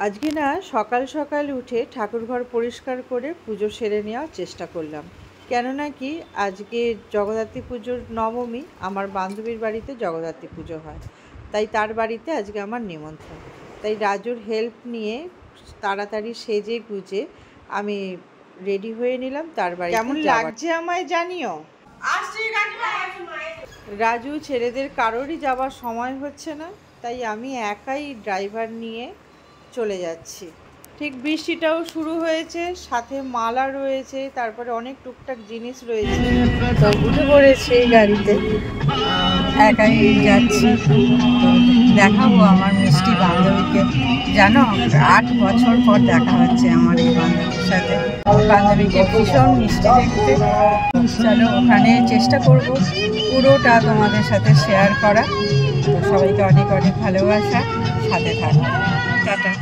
আজকে না সকাল সকাল উঠে ঠাকুরঘর পরিষ্কার করে পুজো সেরে নেওয়ার চেষ্টা করলাম। কেননা কি আজকে জগদ্ধাত্রী পুজোর নবমী, আমার বান্ধবীর বাড়িতে জগদ্ধাত্রী পুজো হয়, তাই তার বাড়িতে আজকে আমার নিমন্ত্রণ। তাই রাজুর হেল্প নিয়ে তাড়াতাড়ি সেজে গুজে আমি রেডি হয়ে নিলাম তার বাড়ি। কেমন লাগছে আমায় জানিও। রাজু ছেলেদের কারোরই যাওয়ার সময় হচ্ছে না, তাই আমি একাই ড্রাইভার নিয়ে চলে যাচ্ছি। ঠিক বৃষ্টিটাও শুরু হয়েছে, সাথে মালা রয়েছে, তারপরে অনেক টুকটাক জিনিস রয়েছে। তো উঠে পড়েছে এই গাড়িতে, একাই যাচ্ছি। দেখাবো আমার মিষ্টি বান্ধবীকে। জানো 8 বছর পর দেখা হচ্ছে আমার এই বান্ধবীর সাথে। বান্ধবীকে ভীষণ মিষ্টি দেখতে। চলো ওখানে চেষ্টা করব পুরোটা তোমাদের সাথে শেয়ার করা। তো সবাইকে অনেক অনেক ভালোবাসা, সাথে থাকো। টাটা।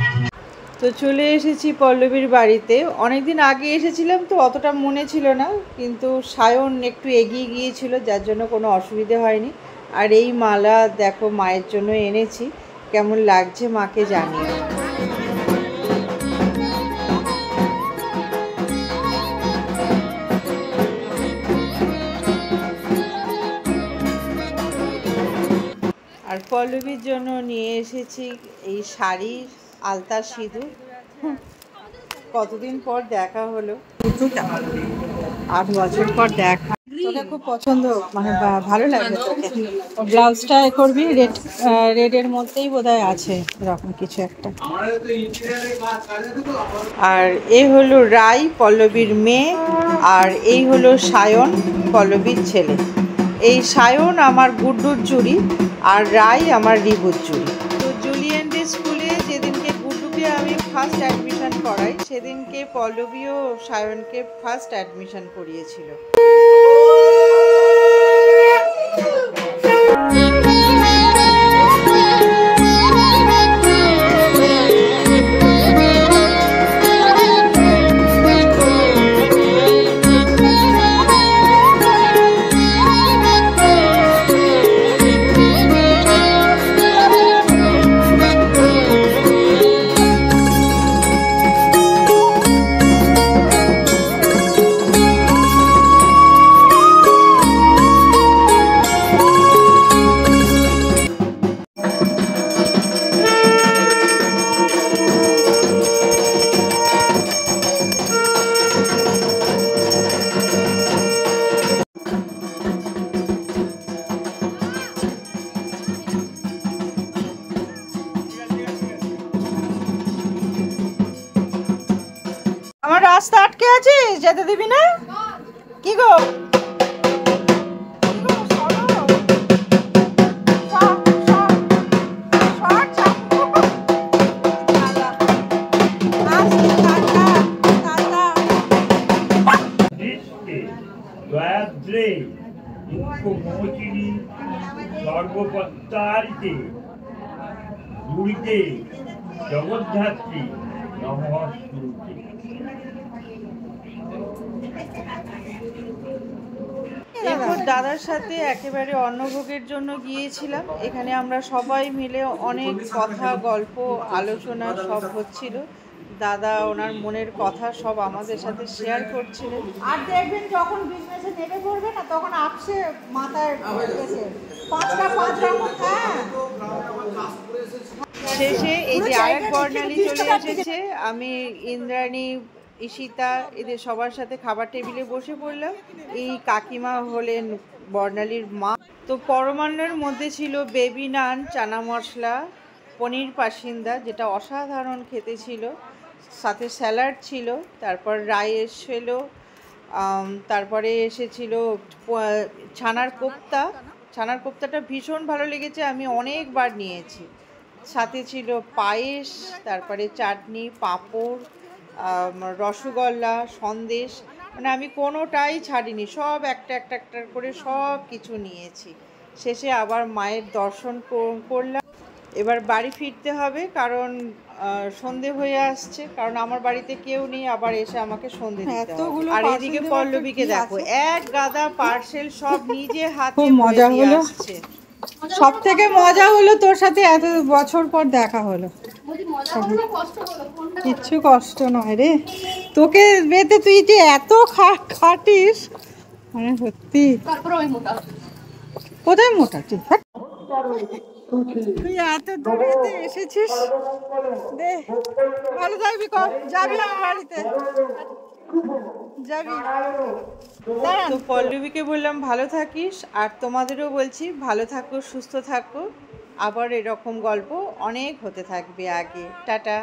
তো চলে এসেছি পল্লবীর বাড়িতে। অনেকদিন আগে এসেছিলাম তো অতটা মনে ছিল না, কিন্তু সায়ন একটু এগিয়ে গিয়েছিল, যার জন্য কোনো অসুবিধে হয়নি। আর এই মালা দেখো মায়ের জন্য এনেছি, কেমন লাগছে মাকে জানিও। আর পল্লবীর জন্য নিয়ে এসেছি এই শাড়ি, আলতা, সিঁদুর। কতদিন পর দেখা হলো, 8 বছর পর দেখা। তোকে খুব পছন্দ, মানে ভালো লাগবে তোকে। ব্লাউজটা করবি রেডের মধ্যেই বোধহয় আছে এরকম কিছু একটা। আর এই হলো রাই, পল্লবীর মেয়ে, আর এই হলো সায়ন, পল্লবীর ছেলে। এই সায়ন আমার গুড্ডুর জুড়ি, আর রাই আমার রিবুর জুড়ি। তো জুলিয়ান ডে স্কুলে যেদিনকে গুড্ডুকে আমি ফার্স্ট অ্যাডমিশন করাই, সেদিনকে পল্লবীও সায়নকে ফার্স্ট অ্যাডমিশন করিয়েছিল। আমার রাস্তা আটকে আছে, যেতে দিবি না? কি গো, সর্বপত্তারিতে দুরিতে জগদ্ধাত্রী নমস্তুতে। এরপর দাদার সাথে একেবারে অন্নভোগের জন্য গিয়েছিলাম। এখানে আমরা সবাই মিলে অনেক কথা, গল্প, আলোচনা সব হচ্ছিল। দাদা ওনার মনের কথা সব আমাদের সাথে শেয়ার করছিলেন। আর দেখবেন যখন বিজনেসে নেমে পড়বে না, তখন আপসে মাথায় এসে 5টা 5 রকম। শেষে এই যে আরেক বর্ণালী চলে এসেছে। আমি ইন্দ্রাণী, ঈশিতা এদের সবার সাথে খাবার টেবিলে বসে পড়লাম। এই কাকিমা হলেন বর্ণালীর মা। তো পরমান্নের মধ্যে ছিল বেবি নান, চানা মশলা, পনির পাসিন্দা, যেটা অসাধারণ খেতে ছিল, সাথে স্যালাড ছিল, তারপর রাইস ছিল, তারপরে এসেছিল ছানার কোপ্তা। ছানার কোপ্তাটা ভীষণ ভালো লেগেছে, আমি অনেকবার নিয়েছি। সাথে ছিল পায়েস, তারপরে চাটনি, পাঁপড়, রসগোল্লা, সন্দেশ, মানে আমি কোনোটাই ছাড়িনি, সব একটা একটা একটা করে সব কিছু নিয়েছি। শেষে আবার মায়ের দর্শন করলাম। এবার বাড়ি ফিরতে হবে, কারণ সন্ধে হয়ে আসছে, কারণ আমার বাড়িতে কেউ নেই, আবার এসে আমাকে সন্ধে দিতে হবে। আর এদিকে পল্লবীকে দেখো, এক গাদা পার্সেল সব নিজে হাতে মজা হলো। সব থেকে মজা হলো তোর সাথে এত বছর পর দেখা হলো। কিচ্ছু কষ্ট নয় রে, তোকে বেতে তুই যে এত খাটিস মানে সত্যি। কোথায় মোটা তুই? তুই এত দূরেতে এসেছিস, দে ভালো থাকবি, কর যাবি আমার বাড়িতে যাবি। তো পল্লবীকে বললাম ভালো থাকিস, আর তোমাদেরও বলছি ভালো থাকো, সুস্থ থাকো। আবার এরকম গল্প অনেক হতে থাকবে আগে। টাটা।